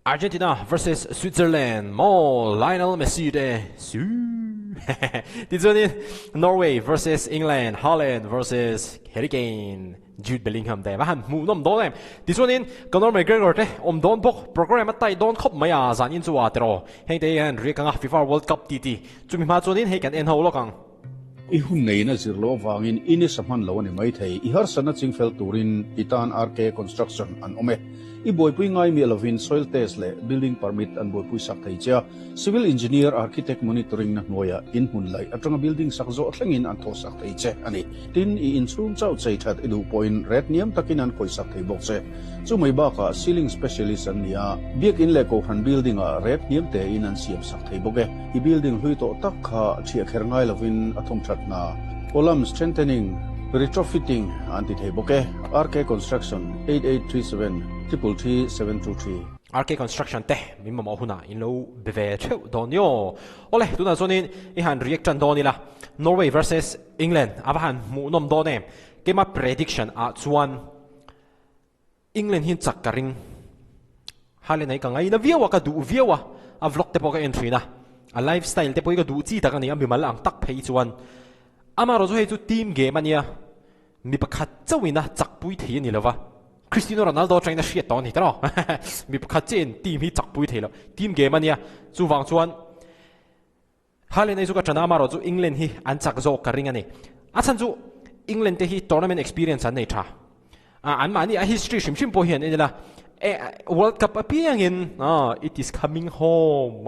Argentina versus Switzerland. Mo Lionel Messi de su. Đi cho nên Norway versus England, Holland versus Harry Kane, Jude Bellingham de. Và hẳn mù nôm đó em. Đi cho nên Conor McGregor de don bok program at tay don khop maya zan in chuwa tero. Heng te han ri kang FIFA World Cup TT. Chumi ma cho nên he kan en ho lo kang. I hun nei na zirlo wangin ini samhan lo ni mai thei I har sana chingfel turin Titan RK Construction an ome I boipui ngai mi lovin soil test le building permit an boipui sak thei cha civil engineer architect monitoring na noya in hun lai atanga building sakzo thlengin an tho sak thei che ani tin I inchung chau chei that edu point red niam takin an koi sak thei bok che chu mai ba ka ceiling specialist an nia biak in le ko han building a red niam te in an siam sak thei boke I building hui to tak kha thia kher ngai lovin athom na column strengthening retrofitting anti thei boke RK Construction 8837 333 723 RK Construction te mi ma huna in lo beve cheu don yo ole tuna zonin I han reaction don ila Norway versus England abahan mu nom don em kema prediction a chuan England hin chak karing hale nei ka ngai na viawa ka du viawa a vlog te poka entry na a lifestyle te poika du chi ta ka ni am bimal ang tak phei chuan ama ro zo he chu team game ania mi pakhat chawina chakpui thei ni lova Cristiano Ronaldo trying to shit on it no mi pakhat chen team hi chakpui thei lo team game ania chu wang chuan hale nei chu ka chana ma ro chu England hi an chak zo ka ring ani a chan chu England te hi tournament experience an nei tha an mani a history shim po hian enila World Cup appearing in it is coming home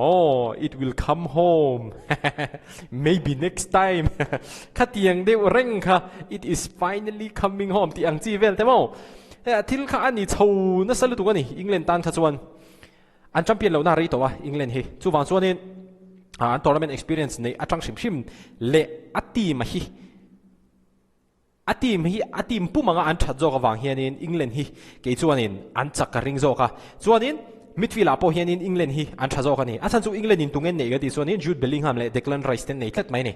it will come home maybe next time khatiang de reng kha it is finally coming home ti ang chi vel temo thil kha ani chho na salu tu ani England tan kha chuan an champion lo na ri to wa England hi chu wang chuan in an tournament experience nei atang shim le ati ma hi atim pumanga an that zo ka wang hianin England hi ke chuanin an chak ka ring zo ka chuanin midfielder po hianin England hi an tha zo ka ni achan chu England in tungen nei ga ti chuanin Jude Bellingham le Declan Rice ten nei tlat mai ni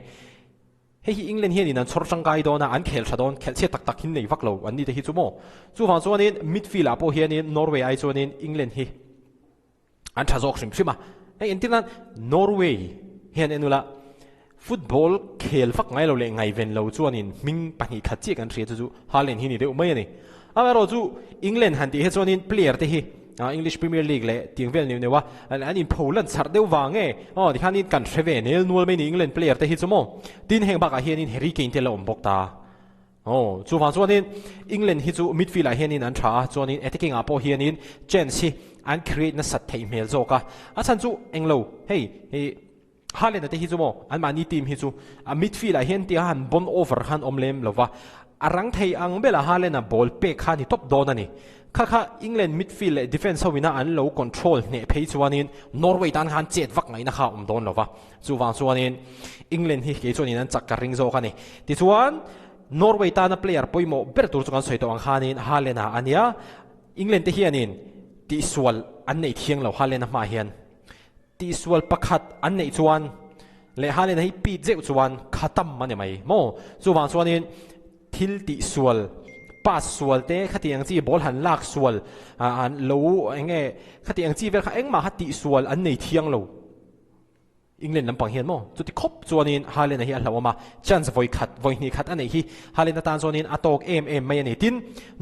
he hi England hianin an chor chang kai dona an khel thadon khel che tak tak hin nei vaklo an ni te hi chu mo chu wang chuanin midfielder po hianin Norway ai chuanin England hi an tha zo shima he intinan Norway hian enula football khel fak ngai lo le ngai ven lo chuanin ming pangi khat chi kan thria chu Haaland hi ni de umai ani amaro chu England han ti he chuanin player te hi English Premier League le tingvel ni newa an in Poland sar deu wange di khanin kan threven nel nual mai ni England player te hi chumo tin heng baka hianin Harry Kane te lo ombok ta chu wang chuanin England hi chu midfielder hianin an tha chuanin attacking apo hianin chance hi an create na sat thei mel zoka achan chu englo hey Haaland te hi chu mo an mani team hi chu a midfielder hian ti han bon over han omlem lova arang thei ang bela Haaland a ball pe kha ni top don ani kha England midfield defense howina an low control ne phei chuanin Norway tan han chet vak ngai na kha don lova chu wang chuanin England hi ke chuanin an chak ka ring zo khani ti chuan Norway tan a player poimo ber tur chuan soi to ang khanin Haaland a ania England te hianin ti swal an nei thiang lo Haaland a ma hian ti swal pakhat an nei chuan le Haaland hi pi zeu chuan khatam mane mai mo chu wang chuanin thil ti swal pas swal te khatiang chi ball han lak swal an lo enge khatiang chi vel kha engma hati swal an nei thiang lo England lampang hian mo chu ti khop chuanin Haaland hi a hlawama chance voi ni khat anei hi Haaland tan chuanin atok mai ani tin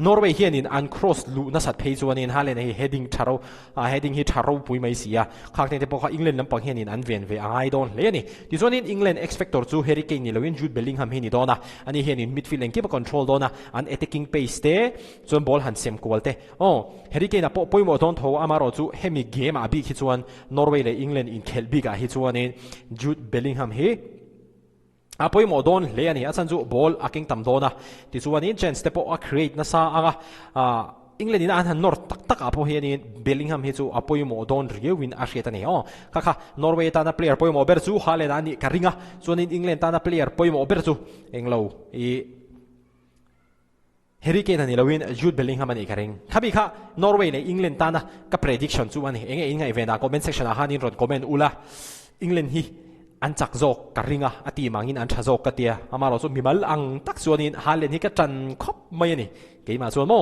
Norway hianin an cross lu na sat phei chuanin Haaland hi heading hi tharo pui mai sia khakne te pokha England lampang hianin an ven ve angai don le ani ti chuanin England X factor chu Harry Kane ni loin Jude Bellingham hi ni dona ani hianin midfield engke control dona an attacking pace te chuan ball han sem kwalte Harry Kane a poimo don tho amaro chu hemi game a bi khi chuan Norway le England in khel biga hi chuanin Jude Bellingham hi apoi modon le ani achan chu ball aking tam dona ti chuanin chance te po a create na sa anga England in an nor tak apo hianin Bellingham hi chu apoi modon riewin a hriat ani kha Norway ta na player poimo ber chu Haaland ani karinga chuanin England ta na player poimo ber chu englo Harry Kane ani lowin Jude Bellingham ani karing khabi kha Norway le England ta na ka prediction chu ani enge inga event a comment section a hanin ron comment ula England hi an chak zok karinga ati mangin an thazok katia amaro so mimal ang tak chuanin Haaland hi ka tan khop mai ani keima chuan mo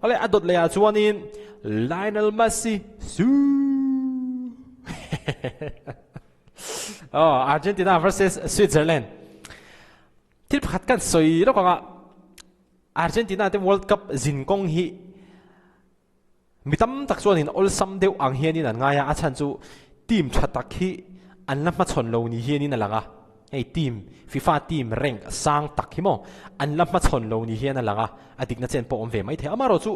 ole adot le a chuanin Lionel Messi su Argentina versus Switzerland ที่พัดกันสวยแล้วก็Argentina ที่ World Cup จินกงฮีมีตั้มตักส่วนนี้ all ซ้ำเดียวอังเฮียนี่นั่นไงอาจารย์จูทีมชัดตักฮีอันนั้นมาชนโลนี่เฮียนี่นั่นละไอ้ทีมฟีฟ่าทีมเร่งสร้างตักฮิโมอันนั้นมาชนโลนี่เฮียนั่นละอดีตนักเตะปอมเวไม่เท่ามาเราจู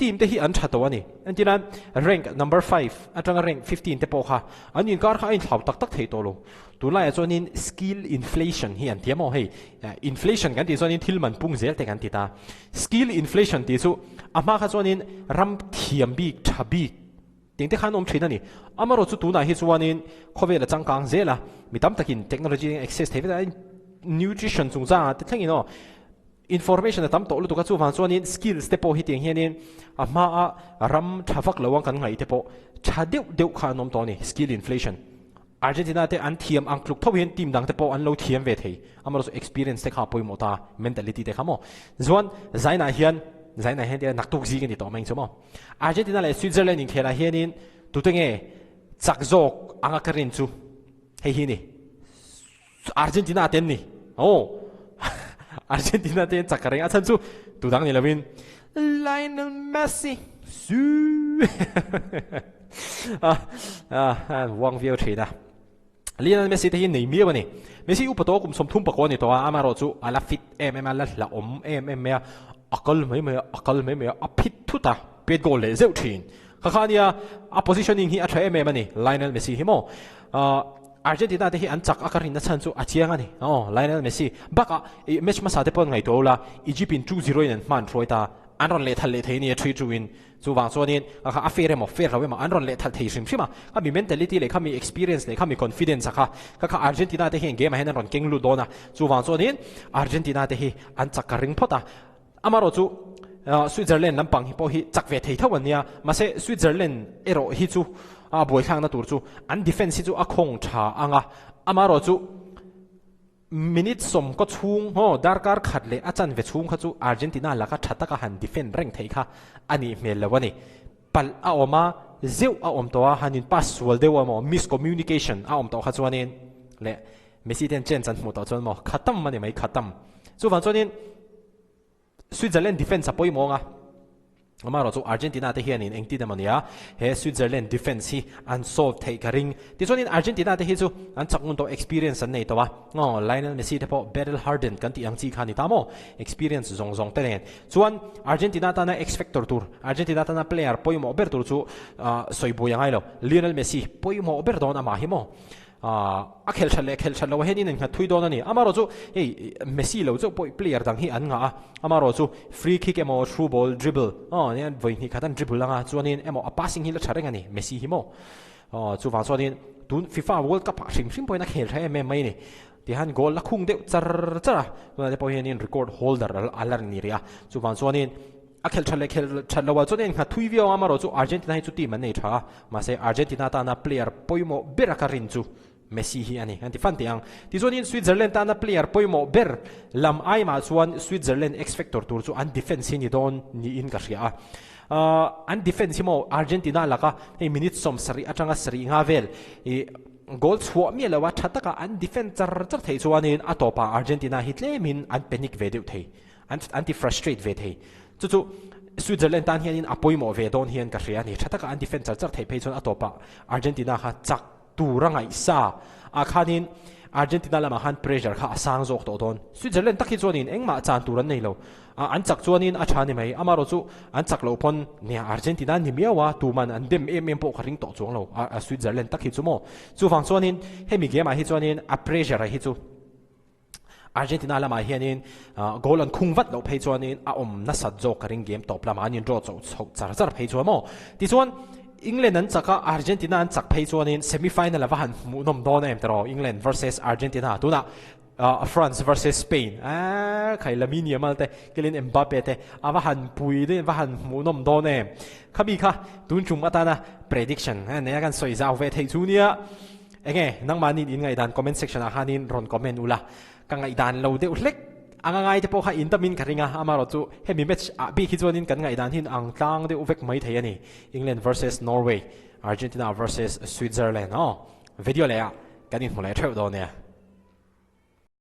ทีมที่อันชัดตัวนี่อันที่นั้น rank number 5อันจัง rank 15เตปโอค่ะอันนี้ก็เขาอินข่าวตักเทตัวลงตัวไล่ส่วนนี้ skill inflation เฮียนเทียมเอาให้ inflation กันที่ส่วนนี้ทิลมันปุ่งเซลแต่กันที่ตา skill inflation ที่สุอามาค่ะส่วนนี้รำเทียมบีกทับบีกถึงที่ขานมชินนี่อามาเราจูตัวไหนที่ส่วนนี้เขาเวลาจังกังเซล่ะมีตั้มตะกินเทคโนโลยี access เทปได้ nutrition สูงจ้าแต่ทั้งนี้เนาะinformation ตั้มโตลุตุกัตสูฟังส่วนนี้ skills เตปโอฮิตอย่างเฮียนี่มารำทัฟักระวังกันไงเตปโอชาเดียวขานมตัวนี้ skill inflation Argentina เตอันเทียมอังกฤษทวีนทีมดังเตปโออันเราเทียมเวทีอามาเรา experience เตข้าปุยหมดตา mentality เตข้าโมส่วนใจน่าเฮียนเดียนักตุกซีกันที่ต่อมาอีกสมอง Argentina เลย Switzerland นี่เคลาเฮียนี่ตัวเงี้ยจักโจกอังกฤษจูเฮียนี่ Argentina เต็นนี่โอ้Argentina เต็นจักกระเรงอาจารย์จูตัวดังนี่ละวิน Lionel Messi ซูวังวิวทีนะLionel Messi ที่ไหนมีวะนี่ Messi อุปโภคกุมสมทุนปกติตัวอามาโรจูอาลาฟิตมาละอมเมียอักลไม่อภิทุตาเปียโกเลเซลทีนข้าเนี่ย oppositioning ที่อัจฉริยะมันนี่ Lionel Messi ฮิโมArgentina ที่อันจักอาการนั้นฉันจูอาเชียงอันนี่Lionel Messi บักแมชมาสาเดปอนไงตัวละอียิปต์2-0นั่นมันช่วยตาอันรอนเลทัลเลทัยนี่3-2จูวางส่วนนี้อาเฟรมเราเว้ยมาอันรอนเลทัลเทียมใช่ไหมข้ามี mentality เลยข้ามี experience เลยข้ามี confidence ค่ะข้า Argentina ที่เห็นเกมมาให้นั่นรอนเก่งลุดโดนะจูวางส่วนนี้ Argentina ที่อันจักการิงพอตาอามาโรจูสวิตเซอร์แลนด์ลำปังฮิปโปฮิจักเวทีเท่าวันนี้มาเซสวิตเซอร์แลนด์โรฮิจูบวยข้างนั่นตัวจูอันดิเฟนซ์จูคงชาอังอามาโรจูมินิทสมก็ชุ่งดาร์การขัดเลยอาจารย์เวชุ่งเขาจูอาร์เจนตินาแล้วก็ชัดตะกันดิเฟนเร่งเทค่ะอันนี้เมลแล้ววันนี้ปัลอาอมาเจ้าอาอมตัวฮันนินพาสวอลเดวามอมิสคอมมิวนิเคชันอาอมตัวเขาจวนนี้เละเมสซี่เดนเจนจันทร์หมดตัวจวนมอขัดตั้มมันเนี่ยไม่ขัดตั้มจูฟังจวนนี้สวิตเซอร์แลนด์ดิเฟนซ์ป่วยมองอามาเราจูอาร์เจนตินาที่เฮียนี่เองที่เดมันเนี่ยเฮ้สวิตเซอร์แลนด์ดิเฟนซ์ฮีอันโซลเทคริงที่ส่วนนี้อาร์เจนตินาที่เฮียจูอันจักมุนตัว experience อันนี้ตัวไลน์นั้นเมสซี่เทปเบรลฮาร์เดนกันที่ยังจีขานี่ตามโม experience ซงเตนส่วนอาร์เจนตินาตานะ X Factor ตัวอาร์เจนตินาตานะ player ป่วยมอเบร์ตัวจูสวยบุยยังไงล่ะลีโอเนลเมสซี่ป่วยมอเบร์โดนอามาฮิโมเคลชันเลยว่าเห็นนี่นะครับทุยโดนนี่อามาโรจูเมสซี่เราจูเพลย์ดังที่อันงาอามาโรจูฟรีคิกเอโมทรูบอลดริบลเนี่ยวันนี้ขัดอันดริบลละจวนนี้เอโมพาสซิ่งฮิลชาร์เรงนี่เมสซี่ฮิโมจูฟังส่วนนี้ตุนฟีฟ่าเวิลด์คัพชิมไปนักเคลใช้ไม่นี่ที่ฮันโกลละคุ้งเดียวจ้าตัวนี้พอเห็นนี่รีคอร์ดโฮลเดอร์อะไรนี่เรียจูฟังส่วนนี้เคลชันเลยว่าจวนนี้ขัดทุยวิวอามาโรจูอาร์เจนตินาให้จุดทีมันนี่ช้ามาเซอาร์เจนตินาตานาเพลย์ปอยโมเบรักรินจูเมสซี่ฮีอันนี้อันที่ฟันที่ยังที่ส่วนนี้สวิตเซอร์แลนด์ตานาเพลย์ปอยโมเบร์ลำไอมาส่วนสวิตเซอร์แลนด์ X Factor ตัวจูอันดิเฟนซ์นี่โดนนี่อินกัสยาอันดิเฟนซ์โมอาร์เจนตินาละก็ให้มินิทสมสรีอาจังสรีงาเวลกอลส์หัวมีแล้วว่าชัดตะกันอันดิเฟนซ์จะเทส่วนนี้อัตโตปาอาร์เจนตินาฮิตเลมินอันเป็นนิกเวดิวเทอันที่ฟรัสเตรทเวทีจู่สวิตเซอร์แลนด์ตานเฮียนอปอยโมเวดอนเฮียนกัสยานี่ชัดตะกันอันดิเฟนซ์จะเทไปส่วนอัตโตปาอาร์เจนตินาฮะจักตูรังไงซาอาคานินอาร์เจนตินาละมาฮันเพรสเชอร์ข้าสร้างโจกตัวตนสวิตเซอร์แลนด์ตักที่ส่วนนี้เอ็งมาจานตูรันนี่เราอันจักส่วนนี้อาชานี่ไหมอามาโรจูอันจักเราพอนเนี่ยอาร์เจนตินานี่มีว่าตูมันอันเดมปกริงต่อจวงเราสวิตเซอร์แลนด์ตักที่ส่วนโมจู่ฟังส่วนนี้ให้มีเกมมาที่ส่วนนี้อัพเพรสเชอร์ให้จู่อาร์เจนตินาละมาเฮียนินโกลันคุ้งวัดเราเพย์ส่วนนี้นัสโจกริงเกมตบละมานินโรโจจ้าเพย์ส่วนโมที่ส่วนอังกฤษนั้นจากอาร์เจนตินาจากเพย์ส่วนนี้เซมิไฟนอลว่าหันมุนมโดนเองแต่เราอังกฤษ versus อาร์เจนตินาตัวน่ะฝรั่ง versus สเปนใครละมีเนี่ยมาแต่กิเลนเอ็มบาเป้แต่ว่าหันปุยด้วยว่าหันมุนมโดนเองข้ามีค่ะตุนจุ่มมาตานะ prediction เนี่ยกันสวยจ้าเวทีจูเนี่ยเองนั่งมานี่อินไงดัน comment section อาหารนี่รอน comment อุละกังไงดันเราเดี๋ยวเล็กอังไงจะพอให้อินเตอร์มินคาริงาอามาโรจูให้มีแมตช์บีคิดว่านี่กันไงดันที่อังตังเดี๋ยวเวกไม่เทียนี่อังกฤษ versus นอร์เวย์ Argentina versus Switzerland video le a kanin hmulai theu do ne